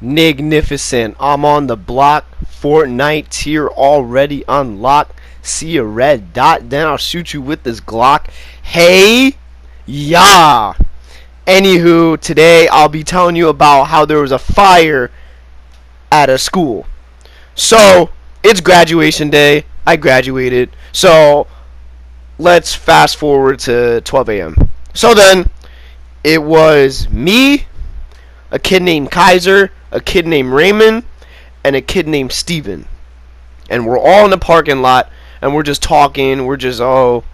Magnificent. I'm on the block. Fortnite tier already unlocked. See a red dot, then I'll shoot you with this Glock. Hey, yeah. Anywho, today I'll be telling you about how there was a fire at a school. So, it's graduation day. I graduated. So, let's fast forward to 12 a.m. So then, it was me, a kid named Kaiser, a kid named Raymond, and a kid named Steven. And we're all in the parking lot, and we're just talking. We're just, oh,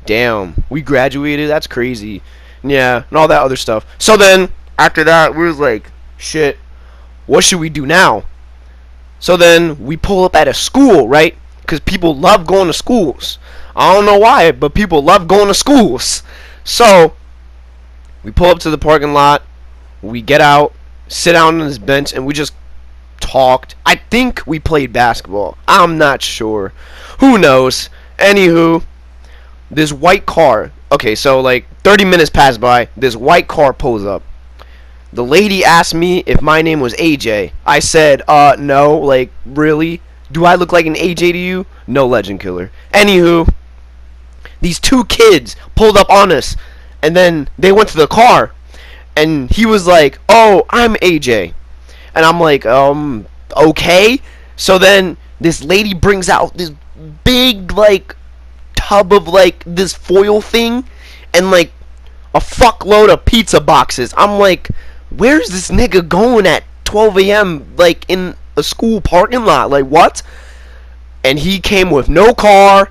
damn, we graduated? That's crazy. Yeah, and all that other stuff. So then, after that, we was like, shit, what should we do now? So then, we pull up at a school, right? Because people love going to schools. I don't know why, but people love going to schools. So, we pull up to the parking lot. We get out, sit down on this bench, and we just talked. I think we played basketball. I'm not sure. Who knows? Anywho, this white car. Okay, so like 30 minutes pass by. This white car pulls up. The lady asked me if my name was AJ. I said, no. Like, really? Do I look like an AJ to you? No, Legend Killer. Anywho, these two kids pulled up on us, and then they went to the car. And he was like, oh, I'm AJ. And I'm like, okay. So then this lady brings out this big, like, tub of, like, this foil thing. And, like, a fuckload of pizza boxes. I'm like, where's this nigga going at 12 a.m., like, in a school parking lot? Like, what? And he came with no car.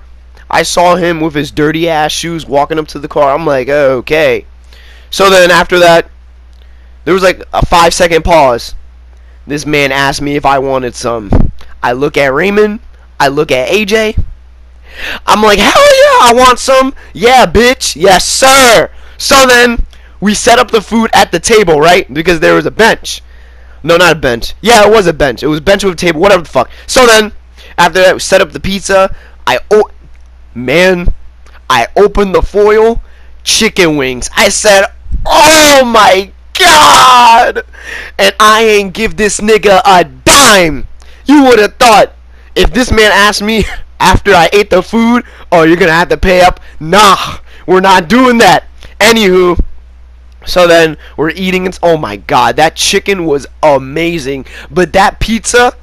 I saw him with his dirty ass shoes walking up to the car. I'm like, okay. So then after that, there was like a 5-second pause. This man asked me if I wanted some. I look at Raymond. I look at AJ. I'm like, hell yeah, I want some. Yeah, bitch. Yes, sir. So then we set up the food at the table, right? Because there was a bench. No, not a bench. Yeah, it was a bench. It was a bench with a table, whatever the fuck. So then, after that, we set up the pizza. I opened the foil. Chicken wings. I said, oh my God! And I ain't give this nigga a dime. You would have thought if this man asked me after I ate the food, oh, you're gonna have to pay up. Nah, we're not doing that. Anywho, so then we're eating. It's, oh my God, that chicken was amazing. But that pizza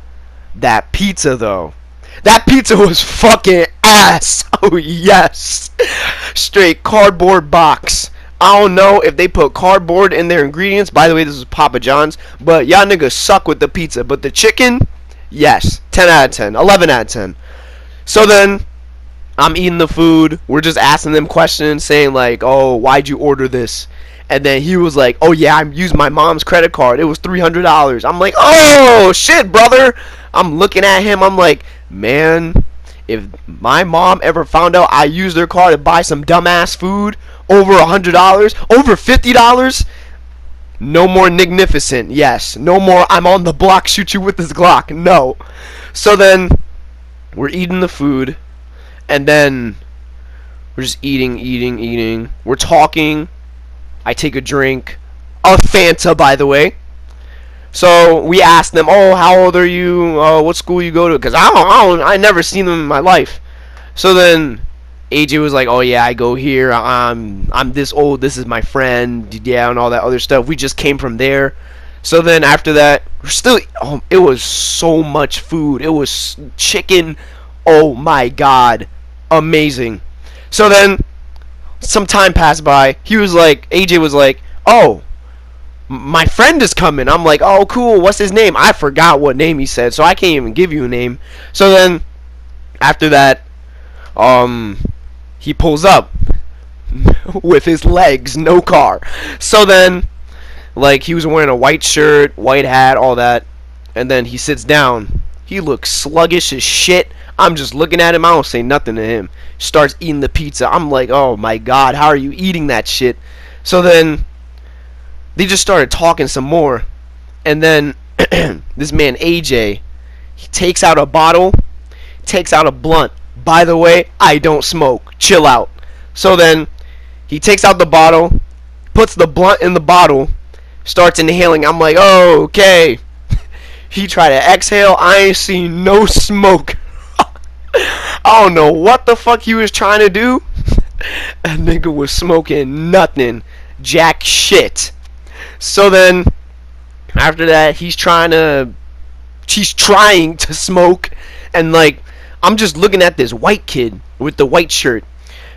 though. That pizza was fucking ass. Oh yes. Straight cardboard box. I don't know if they put cardboard in their ingredients. By the way, this is Papa John's. But y'all niggas suck with the pizza. But the chicken, yes. 10 out of 10. 11 out of 10. So then, I'm eating the food. We're just asking them questions. Saying like, oh, why'd you order this? And then he was like, oh yeah, I used my mom's credit card. It was $300. I'm like, oh, shit, brother. I'm looking at him. I'm like, man, if my mom ever found out I used her card to buy some dumbass food, over $100, over $50, no more Magnificent. Yes, no more I'm on the block, shoot you with this Glock. No. So then we're eating the food, and then we're just eating. We're talking. I take a drink, a Fanta, by the way. So we asked them, oh, how old are you? What school you go to? Because I never seen them in my life. So then AJ was like, oh yeah, I go here. I'm this old. This is my friend. Yeah, and all that other stuff. We just came from there. So then after that, we're still. Oh, it was so much food. It was chicken. Oh my God, amazing. So then some time passed by. He was like, AJ was like, oh, my friend is coming. I'm like, oh, cool. What's his name? I forgot what name he said, so I can't even give you a name. So then, after that, he pulls up with his legs, no car. So then, like, he was wearing a white shirt, white hat, all that, and then he sits down. He looks sluggish as shit. I'm just looking at him. I don't say nothing to him. Starts eating the pizza. I'm like, oh my God, how are you eating that shit? So then they just started talking some more, and then this man AJ, he takes out a bottle, takes out a blunt. By the way, I don't smoke. Chill out. So then he takes out the bottle, puts the blunt in the bottle, starts inhaling. I'm like, oh, okay. He tried to exhale. I ain't seen no smoke. I don't know what the fuck he was trying to do. That nigga was smoking nothing. Jack shit. So then, after that, he's trying to smoke. And like, I'm just looking at this white kid with the white shirt.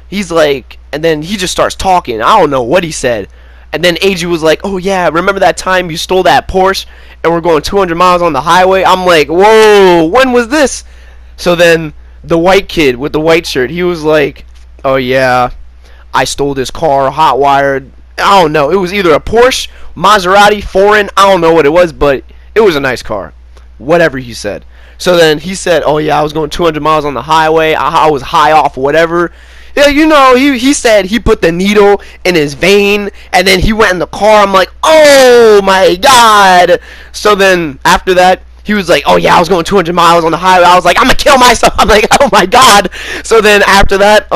He's like, and then he just starts talking. I don't know what he said. And then AJ was like, oh yeah, remember that time you stole that Porsche and we're going 200 miles on the highway? I'm like, whoa, when was this? So then the white kid with the white shirt, he was like, oh yeah, I stole this car, hot wired. I don't know. It was either a Porsche, Maserati, foreign. I don't know what it was, but it was a nice car. Whatever he said. So then he said, oh yeah, I was going 200 miles on the highway. I was high off whatever. Yeah, you know, he said he put the needle in his vein, and then he went in the car. I'm like, oh my god. So then after that, he was like, oh yeah, I was going 200 miles on the highway. I was like, I'm gonna kill myself. I'm like, oh my god. So then after that,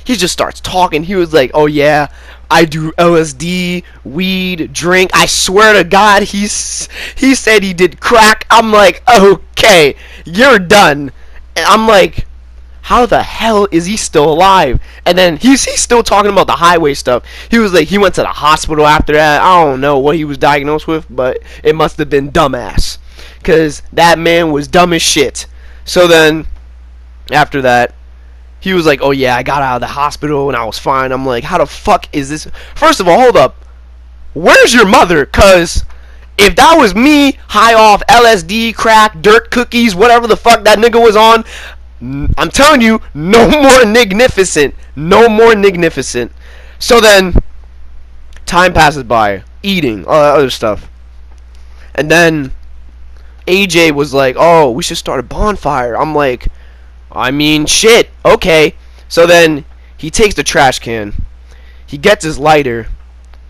he just starts talking. He was like, oh yeah, I do LSD, weed, drink. I swear to God, he said he did crack. I'm like, okay, you're done. And I'm like, how the hell is he still alive? And then he's still talking about the highway stuff. He was like, he went to the hospital after that. I don't know what he was diagnosed with, but it must have been dumbass, because that man was dumb as shit. So then after that, he was like, oh yeah, I got out of the hospital and I was fine. I'm like, how the fuck is this? First of all, hold up. Where's your mother? Because if that was me, high off LSD, crack, dirt cookies, whatever the fuck that nigga was on, I'm telling you, no more Nignificent. No more Nignificent. So then, time passes by. Eating, all that other stuff. And then, AJ was like, oh, we should start a bonfire. I'm like, I mean, shit, okay. So then, he takes the trash can. He gets his lighter.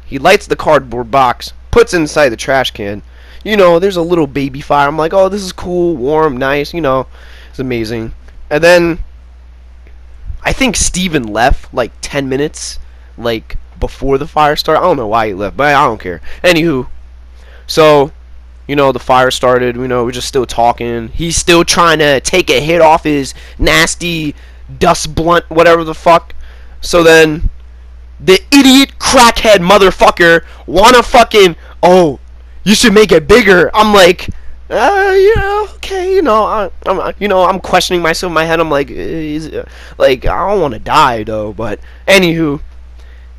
He lights the cardboard box. Puts it inside the trash can. You know, there's a little baby fire. I'm like, oh, this is cool, warm, nice, you know. It's amazing. And then, I think Steven left, like, 10 minutes, like, before the fire started. I don't know why he left, but I don't care. Anywho, so, you know, the fire started, you know, we're just still talking. He's still trying to take a hit off his nasty dust blunt, whatever the fuck. So then, the idiot crackhead motherfucker wanna fucking, oh, you should make it bigger. I'm like, yeah, okay, you know, I'm questioning myself in my head. I'm like, like, I don't want to die though. But anywho,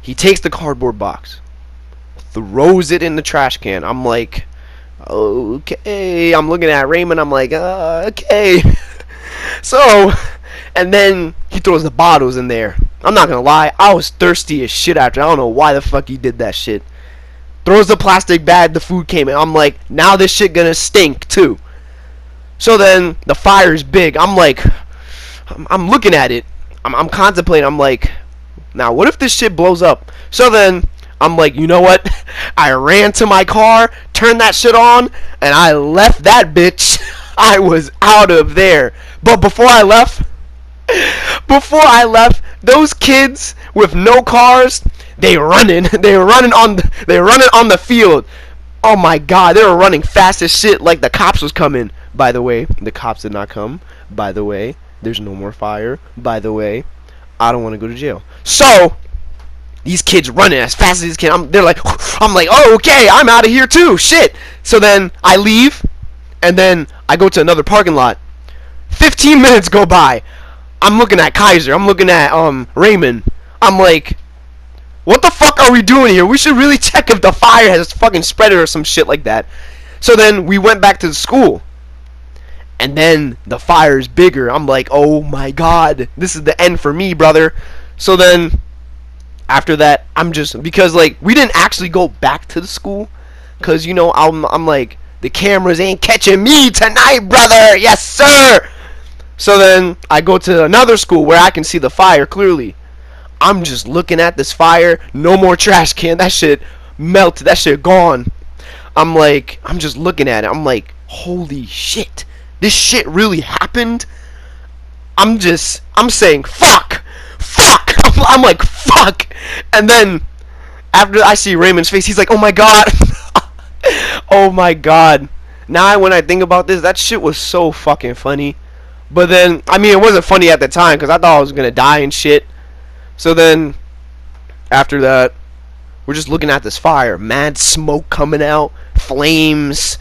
he takes the cardboard box, throws it in the trash can. I'm like, okay. I'm looking at Raymond. I'm like, okay. So, and then he throws the bottles in there. I'm not gonna lie, I was thirsty as shit after. I don't know why the fuck he did that shit. Throws the plastic bag, the food came in. I'm like, now this shit gonna stink too. So then the fire's big. I'm like, I'm looking at it. I'm contemplating. I'm like, now what if this shit blows up? So then I'm like, you know what? I ran to my car, turned that shit on, and I left that bitch. I was out of there. But before I left, those kids with no cars, they were running on the field. Oh my god, they were running fast as shit, like the cops was coming. By the way, the cops did not come. By the way, there's no more fire. By the way, I don't want to go to jail. So these kids running as fast as these kids. I'm like, oh, okay, I'm out of here too. Shit. So then I leave, and then I go to another parking lot. 15 minutes go by. I'm looking at Kaiser. I'm looking at Raymond. I'm like, what the fuck are we doing here? We should really check if the fire has fucking spread it or some shit like that. So then we went back to the school. And then the fire's bigger. I'm like, oh my god, this is the end for me, brother. So then after that, I'm just, because like we didn't actually go back to the school, cause you know I'm like, the cameras ain't catching me tonight, brother. Yes, sir. So then I go to another school where I can see the fire clearly. I'm just looking at this fire. No more trash can. That shit melted. That shit gone. I'm like, I'm just looking at it. I'm like, holy shit. This shit really happened? I'm saying, fuck. Fuck. I'm like, fuck. And then, after I see Raymond's face, he's like, oh my god. Oh my god. Now when I think about this, that shit was so fucking funny. But then, I mean, it wasn't funny at the time because I thought I was gonna die and shit. So then, after that, we're just looking at this fire, mad smoke coming out, flames.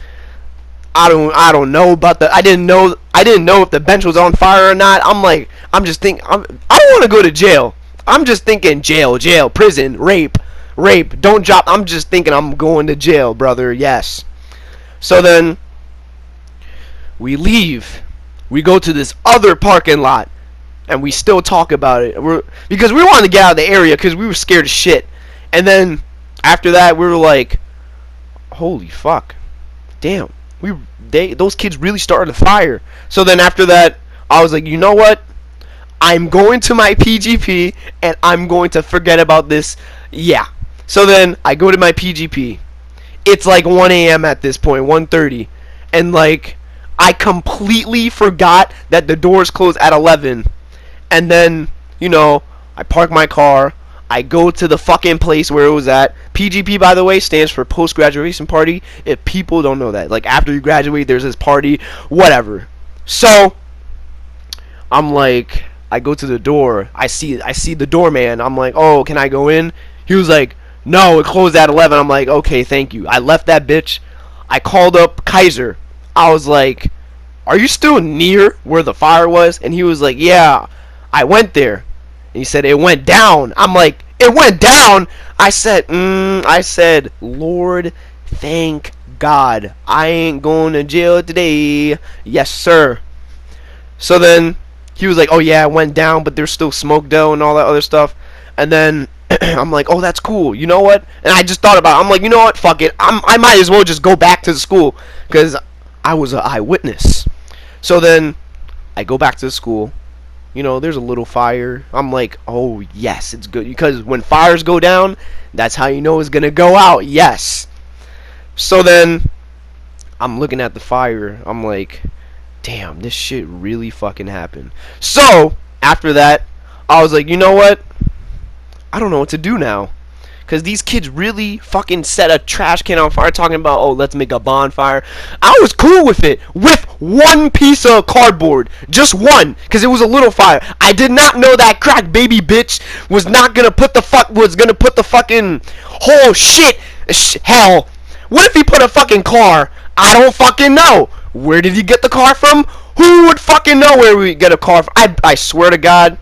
I don't know about the. I didn't know if the bench was on fire or not. I'm just thinking. I don't want to go to jail. I'm just thinking jail, prison, rape. Don't drop. I'm just thinking I'm going to jail, brother. Yes. So then we leave. We go to this other parking lot, and we still talk about it. Because we wanted to get out of the area because we were scared as shit. And then after that, we were like, "Holy fuck, damn! Those kids really started a fire." So then after that, I was like, "You know what? I'm going to my PGP, and I'm going to forget about this." Yeah. So then I go to my PGP. It's like 1 a.m. at this point, 1:30, and like I completely forgot that the doors close at 11. And then, I park my car. I go to the fucking place where it was at. PGP, by the way, stands for post graduation party. If people don't know that, like after you graduate, there's this party, whatever. So I'm like, I go to the door. I see the doorman. I'm like, "Oh, can I go in?" He was like, "No, it closed at 11." I'm like, "Okay, thank you." I left that bitch. I called up Kaiser. I was like, "Are you still near where the fire was?" And he was like, "Yeah, I went there." And he said, "It went down." I'm like, "It went down?" I said, "Lord, thank God. I ain't going to jail today." Yes, sir. So then he was like, "Oh yeah, it went down, but there's still smoke though and all that other stuff." And then I'm like, "Oh, that's cool. You know what?" And I just thought about it. I'm like, "You know what? Fuck it. I might as well just go back to the school because I was an eyewitness." So then I go back to the school. There's a little fire. I'm like, "Oh, yes, it's good." Because when fires go down, that's how you know it's going to go out. Yes. So then I'm looking at the fire. I'm like, damn, this shit really fucking happened. So after that, I was like, "You know what? I don't know what to do now." Because these kids really fucking set a trash can on fire talking about, "Oh, let's make a bonfire." I was cool with it. With one piece of cardboard. Just one. Because it was a little fire. I did not know that crack baby bitch was gonna put the fucking whole hell. What if he put a fucking car? I don't fucking know. Where did he get the car from? Who would fucking know where we get a car from? I swear to God,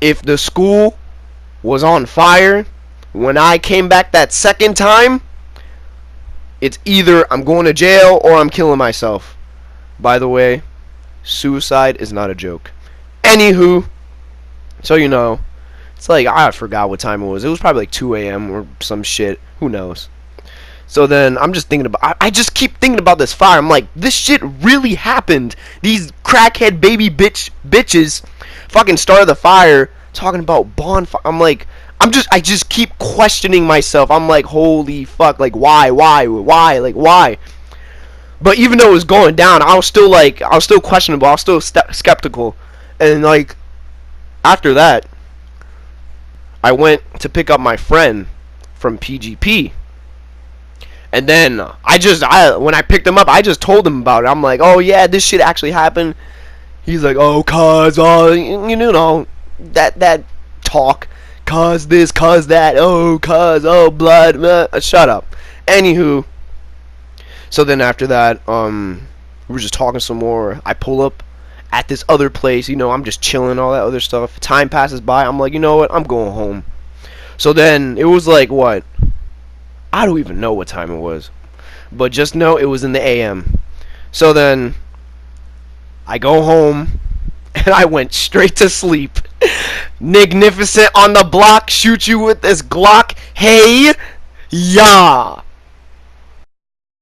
if the school was on fire when I came back that second time, it's either I'm going to jail or I'm killing myself. By the way, suicide is not a joke. Anywho, so it's like I forgot what time it was. It was probably like 2 a.m. or some shit. Who knows? So then I'm just thinking about. I just keep thinking about this fire. I'm like, this shit really happened. These crackhead baby bitches fucking started the fire talking about bonfire. I'm like, I just keep questioning myself. I'm like, holy fuck, like why, like why? But even though it was going down, I was still questionable. I was still skeptical. And like after that, I went to pick up my friend from PGP. And then when I picked him up, I just told him about it. I'm like, "Oh yeah, this shit actually happened." He's like, "Oh, cuz, that talk, cuz this, cuz that, oh, cuz, oh, blood, shut up." Anywho, so then after that, we were just talking some more. I pull up at this other place, I'm just chilling, all that other stuff. Time passes by. I'm like, "You know what? I'm going home." So then it was like what? I don't even know what time it was, but just know it was in the AM. So then I go home and I went straight to sleep. Nignificent on the block, shoot you with this Glock. Hey, yeah.